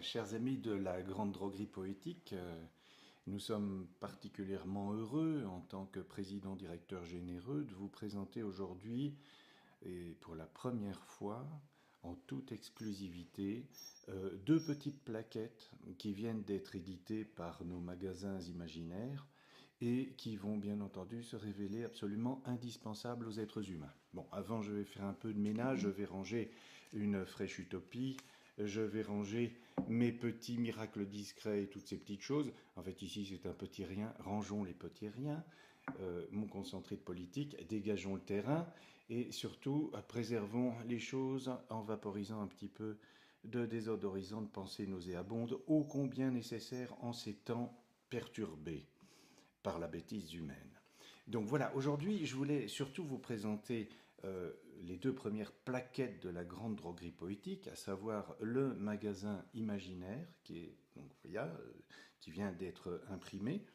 Chers amis de la Grande Droguerie Poétique, nous sommes particulièrement heureux, en tant que président-directeur généreux, de vous présenter aujourd'hui, et pour la première fois, en toute exclusivité, deux petites plaquettes qui viennent d'être éditées par nos magasins imaginaires et qui vont bien entendu se révéler absolument indispensables aux êtres humains. Bon, avant je vais faire un peu de ménage, je vais ranger une fraîche utopie, je vais ranger mes petits miracles discrets et toutes ces petites choses. En fait, ici, c'est un petit rien. Rangeons les petits riens. Mon concentré de politique, dégageons le terrain et surtout, préservons les choses en vaporisant un petit peu de désodorisante pensée nauséabonde, ô combien nécessaire en ces temps perturbés par la bêtise humaine. Donc voilà, aujourd'hui, je voulais surtout vous présenter les deux premières plaquettes de la Grande Droguerie Poétique, à savoir le magasin imaginaire qui vient d'être imprimé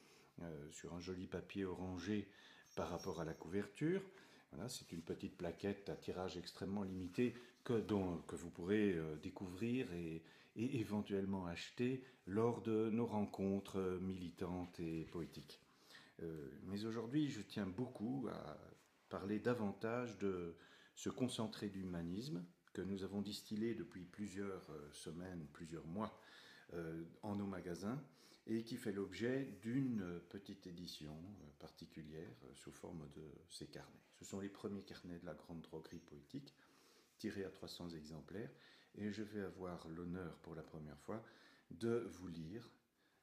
sur un joli papier orangé par rapport à la couverture. Voilà, c'est une petite plaquette à tirage extrêmement limité que vous pourrez découvrir et éventuellement acheter lors de nos rencontres militantes et poétiques. Mais aujourd'hui, je tiens beaucoup à parler davantage de ce concentré d'humanisme que nous avons distillé depuis plusieurs semaines, plusieurs mois en nos magasins et qui fait l'objet d'une petite édition particulière sous forme de ces carnets. Ce sont les premiers carnets de la Grande Droguerie Poétique, tirés à 300 exemplaires, et je vais avoir l'honneur pour la première fois de vous lire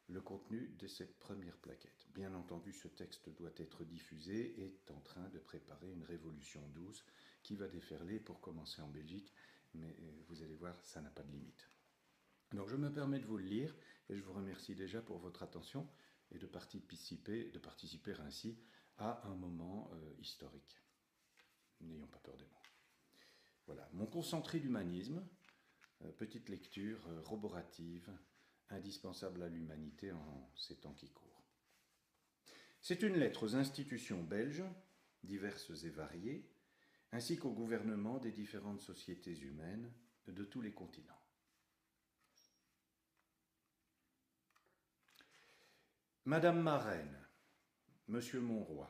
le contenu de cette première plaquette. Bien entendu, ce texte doit être diffusé et est en train de préparer une révolution douce qui va déferler pour commencer en Belgique, mais vous allez voir, ça n'a pas de limite. Donc je me permets de vous le lire et je vous remercie déjà pour votre attention et de participer ainsi à un moment historique. N'ayons pas peur des mots. Voilà, mon concentré d'humanisme, petite lecture roborative, indispensable à l'humanité en ces temps qui courent. C'est une lettre aux institutions belges, diverses et variées, ainsi qu'au gouvernement des différentes sociétés humaines de tous les continents. Madame ma reine, Monsieur mon roi,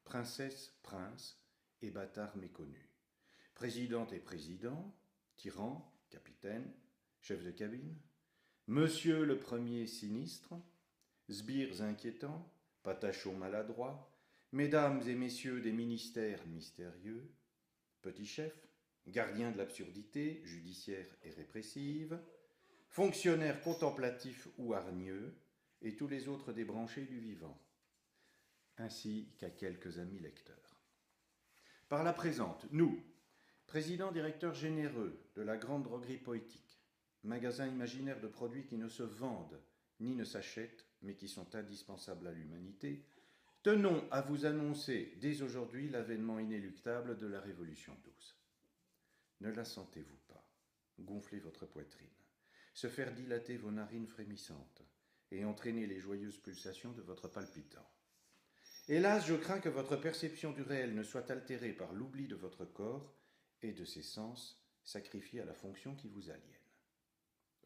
princesse, prince et bâtard méconnu, présidente et président, tyran, capitaine, chef de cabine, Monsieur le premier sinistre, sbires inquiétants, patachons maladroits, mesdames et messieurs des ministères mystérieux, petits chefs, gardiens de l'absurdité judiciaire et répressive, fonctionnaires contemplatifs ou hargneux, et tous les autres débranchés du vivant, ainsi qu'à quelques amis lecteurs. Par la présente, nous, président directeur généreux de la Grande Droguerie Poétique, magasin imaginaire de produits qui ne se vendent ni ne s'achètent, mais qui sont indispensables à l'humanité, tenons à vous annoncer dès aujourd'hui l'avènement inéluctable de la Révolution douce. Ne la sentez-vous pas gonfler votre poitrine, se faire dilater vos narines frémissantes et entraîner les joyeuses pulsations de votre palpitant. Hélas, je crains que votre perception du réel ne soit altérée par l'oubli de votre corps et de ses sens sacrifiés à la fonction qui vous aliène.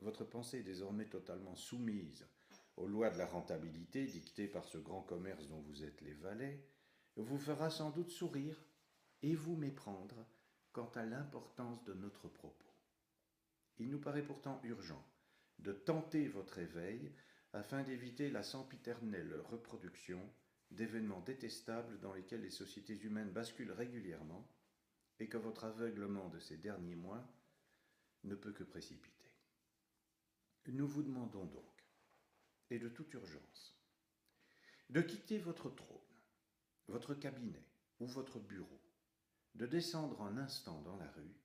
Votre pensée, désormais totalement soumise aux lois de la rentabilité dictées par ce grand commerce dont vous êtes les valets, vous fera sans doute sourire et vous méprendre quant à l'importance de notre propos. Il nous paraît pourtant urgent de tenter votre éveil afin d'éviter la sempiternelle reproduction d'événements détestables dans lesquels les sociétés humaines basculent régulièrement et que votre aveuglement de ces derniers mois ne peut que précipiter. Nous vous demandons donc, et de toute urgence, de quitter votre trône, votre cabinet ou votre bureau, de descendre un instant dans la rue,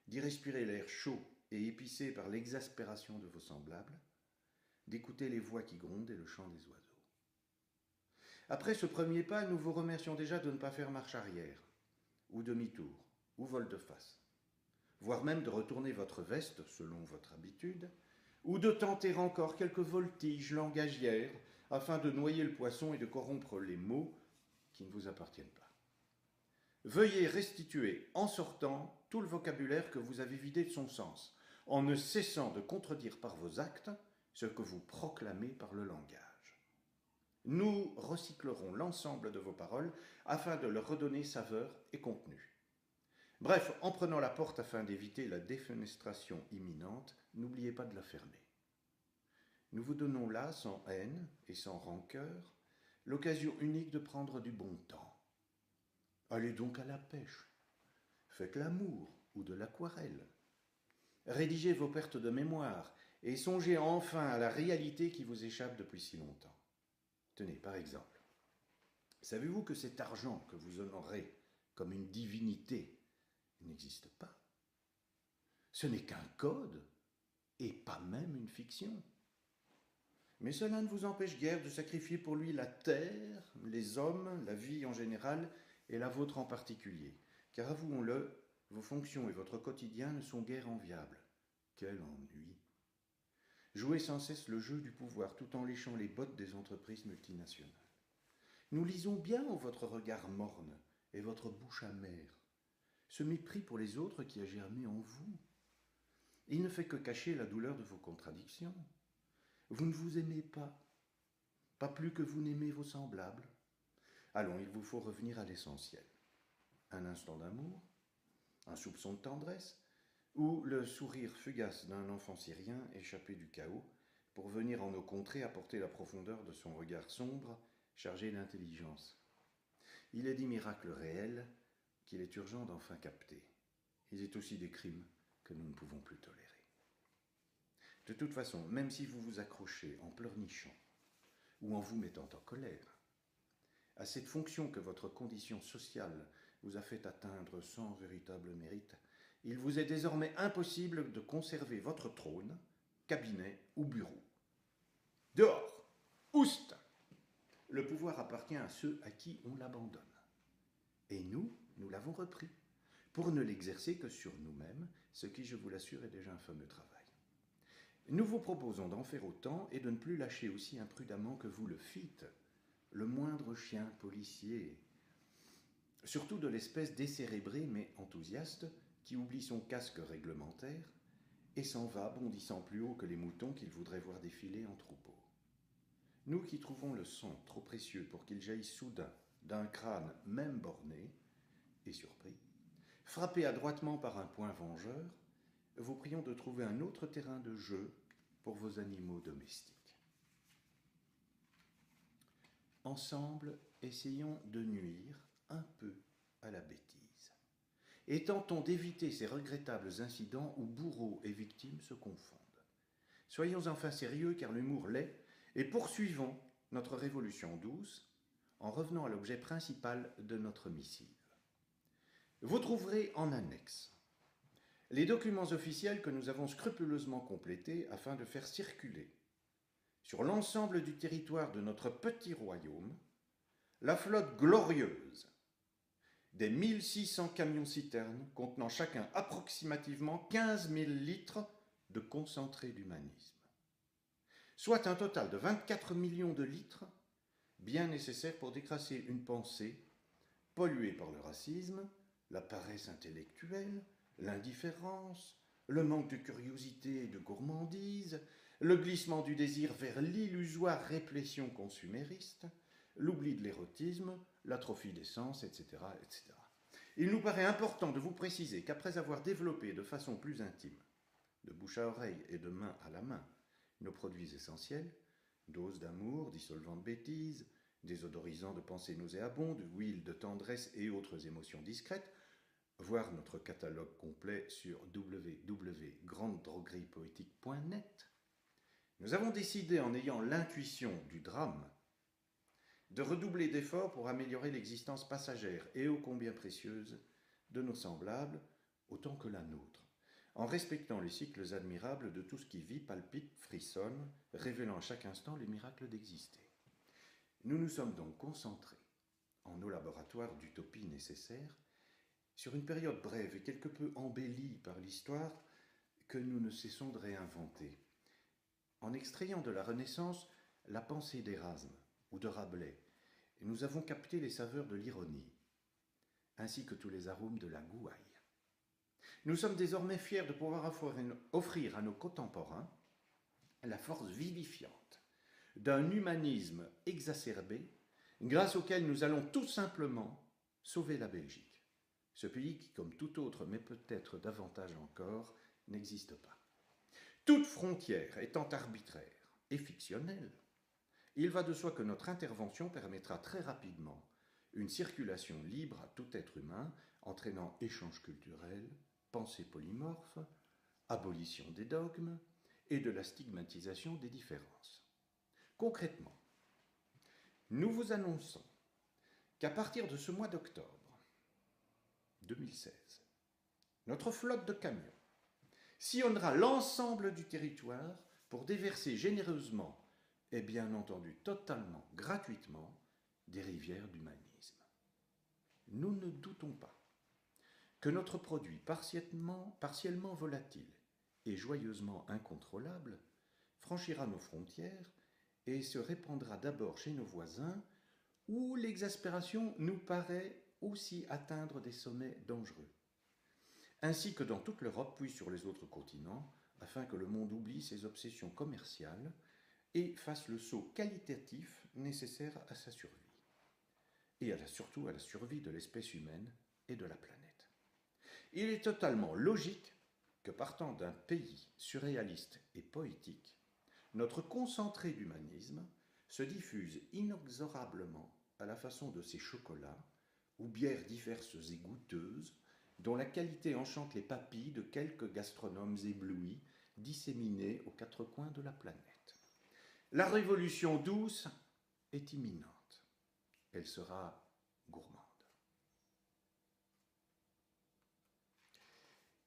d'y respirer l'air chaud et épicé par l'exaspération de vos semblables, d'écouter les voix qui grondent et le chant des oiseaux. Après ce premier pas, nous vous remercions déjà de ne pas faire marche arrière, ou demi-tour, ou volte-face, voire même de retourner votre veste, selon votre habitude, ou de tenter encore quelques voltiges langagières afin de noyer le poisson et de corrompre les mots qui ne vous appartiennent pas. Veuillez restituer en sortant tout le vocabulaire que vous avez vidé de son sens, en ne cessant de contredire par vos actes ce que vous proclamez par le langage. Nous recyclerons l'ensemble de vos paroles afin de leur redonner saveur et contenu. Bref, en prenant la porte afin d'éviter la défenestration imminente, n'oubliez pas de la fermer. Nous vous donnons là, sans haine et sans rancœur, l'occasion unique de prendre du bon temps. Allez donc à la pêche, faites l'amour ou de l'aquarelle. Rédigez vos pertes de mémoire et songez enfin à la réalité qui vous échappe depuis si longtemps. Tenez, par exemple, savez-vous que cet argent que vous honorez comme une divinité n'existe pas? Ce n'est qu'un code et pas même une fiction. Mais cela ne vous empêche guère de sacrifier pour lui la terre, les hommes, la vie en général et la vôtre en particulier. Car avouons-le, vos fonctions et votre quotidien ne sont guère enviables. Quel ennui! Jouez sans cesse le jeu du pouvoir tout en léchant les bottes des entreprises multinationales. Nous lisons bien en votre regard morne et votre bouche amère ce mépris pour les autres qui a germé en vous. Il ne fait que cacher la douleur de vos contradictions. Vous ne vous aimez pas plus que vous n'aimez vos semblables. Allons, il vous faut revenir à l'essentiel. Un instant d'amour, un soupçon de tendresse, ou le sourire fugace d'un enfant syrien échappé du chaos pour venir en nos contrées apporter la profondeur de son regard sombre, chargé d'intelligence. Il est des miracles réels qu'il est urgent d'enfin capter. Il est aussi des crimes que nous ne pouvons plus tolérer. De toute façon, même si vous vous accrochez en pleurnichant ou en vous mettant en colère à cette fonction que votre condition sociale vous a fait atteindre sans véritable mérite, il vous est désormais impossible de conserver votre trône, cabinet ou bureau. Dehors! Oust! Le pouvoir appartient à ceux à qui on l'abandonne. Et nous l'avons repris, pour ne l'exercer que sur nous-mêmes, ce qui, je vous l'assure, est déjà un fameux travail. Nous vous proposons d'en faire autant et de ne plus lâcher aussi imprudemment que vous le fîtes le moindre chien policier, surtout de l'espèce décérébré mais enthousiaste qui oublie son casque réglementaire et s'en va bondissant plus haut que les moutons qu'il voudrait voir défiler en troupeau. Nous qui trouvons le sang trop précieux pour qu'il jaillisse soudain d'un crâne même borné et surpris, frappé adroitement par un poing vengeur, vous prions de trouver un autre terrain de jeu pour vos animaux domestiques. Ensemble, essayons de nuire un peu à la bêtise et tentons d'éviter ces regrettables incidents où bourreaux et victimes se confondent. Soyons enfin sérieux car l'humour l'est et poursuivons notre révolution douce en revenant à l'objet principal de notre missive. Vous trouverez en annexe les documents officiels que nous avons scrupuleusement complétés afin de faire circuler sur l'ensemble du territoire de notre petit royaume la flotte glorieuse des 1600 camions-citernes contenant chacun approximativement 15 000 litres de concentré d'humanisme, soit un total de 24 millions de litres, bien nécessaires pour décrasser une pensée polluée par le racisme, la paresse intellectuelle, l'indifférence, le manque de curiosité et de gourmandise, le glissement du désir vers l'illusoire réplétion consumériste, l'oubli de l'érotisme, l'atrophie des sens, etc., etc. Il nous paraît important de vous préciser qu'après avoir développé de façon plus intime, de bouche à oreille et de main à la main, nos produits essentiels, doses d'amour, dissolvants de bêtises, désodorisants de pensées nauséabondes, huiles de tendresse et autres émotions discrètes, voir notre catalogue complet sur www.grandedrogueriepoétique.net, nous avons décidé, en ayant l'intuition du drame, de redoubler d'efforts pour améliorer l'existence passagère et ô combien précieuse de nos semblables, autant que la nôtre, en respectant les cycles admirables de tout ce qui vit, palpite, frissonne, révélant à chaque instant les miracles d'exister. Nous nous sommes donc concentrés, en nos laboratoires d'utopie nécessaires, sur une période brève et quelque peu embellie par l'histoire que nous ne cessons de réinventer, en extrayant de la Renaissance la pensée d'Érasme ou de Rabelais, nous avons capté les saveurs de l'ironie, ainsi que tous les arômes de la gouaille. Nous sommes désormais fiers de pouvoir offrir à nos contemporains la force vivifiante d'un humanisme exacerbé, grâce auquel nous allons tout simplement sauver la Belgique, ce pays qui, comme tout autre, mais peut-être davantage encore, n'existe pas. Toute frontière étant arbitraire et fictionnelle, il va de soi que notre intervention permettra très rapidement une circulation libre à tout être humain, entraînant échange culturel, pensée polymorphe, abolition des dogmes et de la stigmatisation des différences. Concrètement, nous vous annonçons qu'à partir de ce mois d'octobre 2016, notre flotte de camions sillonnera l'ensemble du territoire pour déverser généreusement et bien entendu totalement gratuitement des rivières d'humanisme. Nous ne doutons pas que notre produit partiellement volatile et joyeusement incontrôlable franchira nos frontières et se répandra d'abord chez nos voisins où l'exaspération nous paraît aussi atteindre des sommets dangereux, ainsi que dans toute l'Europe puis sur les autres continents, afin que le monde oublie ses obsessions commerciales et fasse le saut qualitatif nécessaire à sa survie, et surtout à la survie de l'espèce humaine et de la planète. Il est totalement logique que partant d'un pays surréaliste et poétique, notre concentré d'humanisme se diffuse inexorablement à la façon de ces chocolats ou bières diverses et goûteuses dont la qualité enchante les papilles de quelques gastronomes éblouis disséminés aux quatre coins de la planète. La révolution douce est imminente. Elle sera gourmande.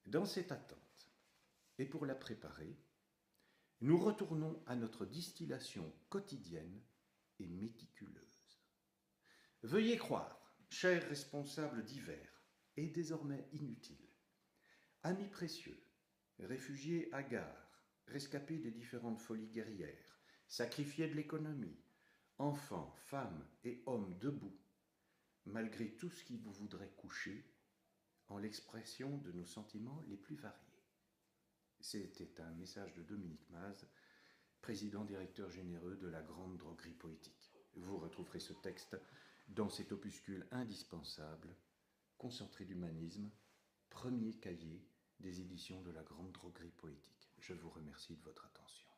Dans cette attente, et pour la préparer, nous retournons à notre distillation quotidienne et méticuleuse. Veuillez croire, chers responsables divers et désormais inutiles, amis précieux, réfugiés hagards, rescapés des différentes folies guerrières, sacrifiés de l'économie, enfants, femmes et hommes debout, malgré tout ce qui vous voudrait coucher, en l'expression de nos sentiments les plus variés. C'était un message de Dominique Maz, président-directeur généreux de la Grande Droguerie Poétique. Vous retrouverez ce texte dans cet opuscule indispensable, Concentré d'humanisme, premier cahier des éditions de la Grande Droguerie Poétique. Je vous remercie de votre attention.